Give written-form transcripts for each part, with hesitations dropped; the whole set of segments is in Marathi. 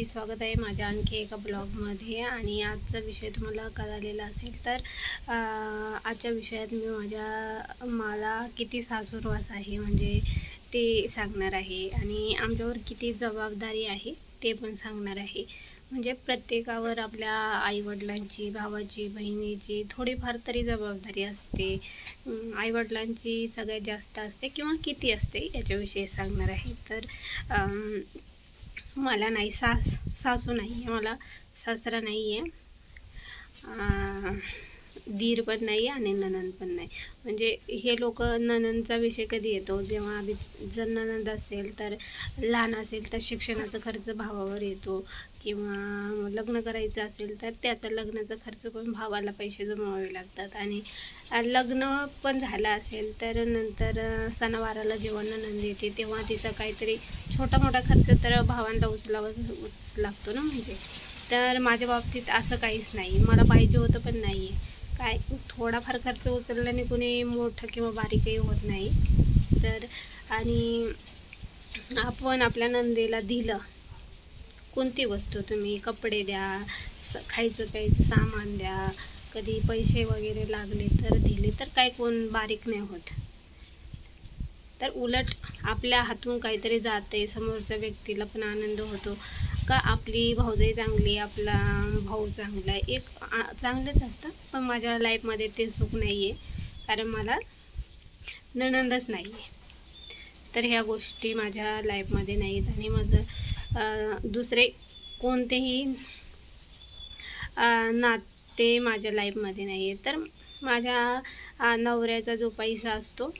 मंडळी, स्वागत आहे माझ्या आणखी एका ब्लॉगमध्ये। आणि आजचा विषय तुम्हाला कळालेला असेल तर आजच्या विषयात मी मला किती सासूरवास आहे म्हणजे ते सांगणार आहे, आणि आमच्यावर किती जबाबदारी आहे ते पण सांगणार आहे। म्हणजे प्रत्येकावर आपल्या आईवडिलांची, भावाची, बहिणीची थोडीफार तरी जबाबदारी असते। आईवडिलांची सगळ्यात जास्त असते किंवा किती असते याच्याविषयी सांगणार आहे। तर मला नाही सासू नाही आहे, मला सासरा नाही आहे, दीर पण नाही आणि नणंद पण नाही। म्हणजे हे लोक नणंदचा विषय कधी येतो जेव्हा आधी जर नणंद असेल तर लहान असेल तर शिक्षणाचा खर्च भावावर येतो, किंवा लग्न करायचं असेल तर त्याचा लग्नाचा खर्च पण भावाला पैसे जमवावे लागतात। आणि लग्न पण झालं असेल तर नंतर सणावाराला जेव्हा नणंद येते तेव्हा तिचा काहीतरी छोटा मोठा खर्च तर भावांना उचलावाच लागतो ना। म्हणजे तर माझ्या बाबतीत असं काहीच नाही, मला पाहिजे होतं पण नाही आहे। काय थोडाफार खर्च उचलल्याने कोणी मोठं किंवा बारीकही होत नाही। तर आणि आपण आपल्या नंदेला दिलं कोणती वस्तू, तुम्ही कपडे द्या, खायचं प्यायचं सामान द्या, कधी पैसे वगैरे लागले तर दिले तर काय कोण बारीक नाही होत। तर उलट आपल्या हातून काहीतरी जाते, समोरच्या व्यक्तीला पण आनंद होतो का आपली भाऊजाई चांगली, आपला भाऊ चांगला, एक चांगलंच असतं। पण माझ्या लाईफमध्ये ते सुख नाही आहे, कारण मला नणंदच नाही आहे। तर ह्या गोष्टी माझ्या लाईफमध्ये नाहीत, आणि माझं दुसरे कोणतेही नाते माझ्या लाईफमध्ये नाही आहे। तर माझ्या नवऱ्याचा जो पैसा असतो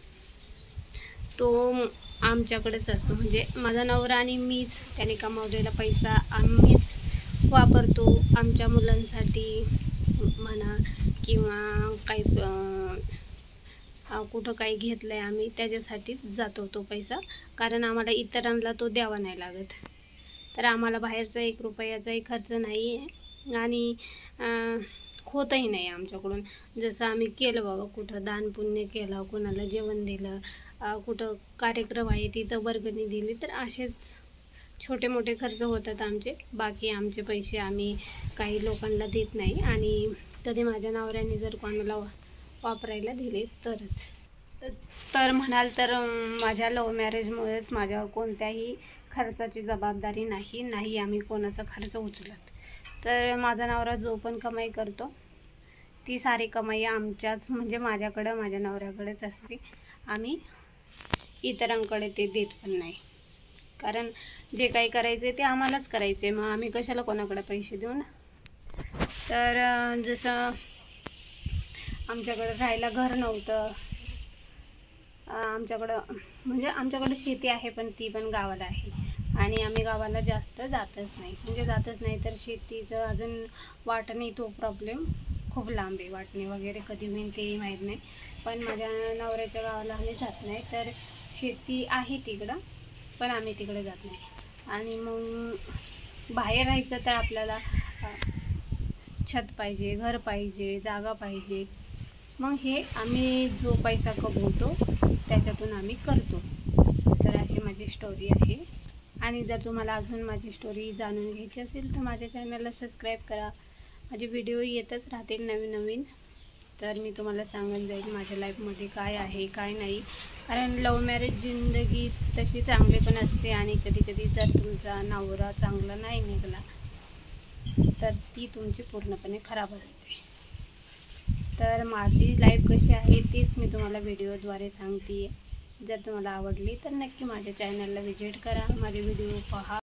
तो आमच्याकडेच असतो। म्हणजे माझा नवरा आणि मीच त्याने कमावलेला पैसा आम्हीच वापरतो आमच्या मुलांसाठी म्हणा, किंवा काही कुठं काही घेतलं आहे आम्ही त्याच्यासाठीच जातो तो पैसा, कारण आम्हाला इतरांना तो द्यावा नाही लागत। तर आम्हाला बाहेरचा 1 रुपयाचाही खर्च नाही आहे, आणि होतही नाही आमच्याकडून। जसं आम्ही केलं बघा, कुठं दान पुण्य केलं, कोणाला जेवण दिलं, कुठं कार्यक्रम आहे तिथं वर्गणी दिली, तर असेच छोटे मोठे खर्च होतात आमचे। बाकी आमचे पैसे आम्ही काही लोकांना देत नाही, आणि कधी माझ्या नवऱ्याने जर कोणाला वापरायला दिले तरच। तर म्हणाल तर माझ्या लव्ह मॅरेजमुळेच माझ्यावर कोणत्याही खर्चाची जबाबदारी नाही आम्ही कोणाचा खर्च उचलत। तर माझा नवरा जो पण कमाई करतो ती सारी कमाई आमच्याच म्हणजे माझ्याकडं, माझ्या नवऱ्याकडेच असते। आम्ही इतरांकडे ते देत पण नाही, कारण जे काही करायचे ते आम्हालाच करायचे, मग आम्ही कशाला कोणाकडे पैसे देऊ ना। तर जसं आमच्याकडं राहायला घर नव्हतं, आमच्याकडं शेती आहे पण ती पण गावाला आहे, आणि आम्ही गावाला जास्त जातच नाही। तर शेतीचं अजून वाटणी तो प्रॉब्लेम खूप लांब आहे, वाटणी वगैरे कधी होईल तेही माहीत नाही। पण माझ्या नवऱ्याच्या गावाला आम्ही जात नाही, तर शेती आहे तिकडं पण आम्ही तिकडे जात नाही। आणि मग बाहेर राहायचं तर आपल्याला छत पाहिजे, घर पाहिजे, जागा पाहिजे, मग हे आम्ही जो पैसा कमवतो त्याच्यातून आम्ही करतो। तर अशी माझी स्टोरी आहे, आणि जर तुम्हाला अजून माझी स्टोरी जाणून घ्यायची असेल तर माझ्या चॅनलला सबस्क्राईब करा। माझे व्हिडिओ येतच राहतील नवीन, तर मी तुम्हाला सांगून जाईल माझ्या लाईफमध्ये काय आहे काय नाही। कारण लव्ह मॅरेज जिंदगी तशी चांगली पण असते, आणि कधी जर तुमचा नवरा चांगला नाही निघाला तर ती तुमची पूर्णपणे खराब असते। तर माझी लाईफ कशी आहे तीच मी तुम्हाला व्हिडिओद्वारे सांगते आहे। जर तुम्हाला आवडली तर नक्की माझ्या चॅनलला व्हिजिट करा, माझे व्हिडिओ पहा।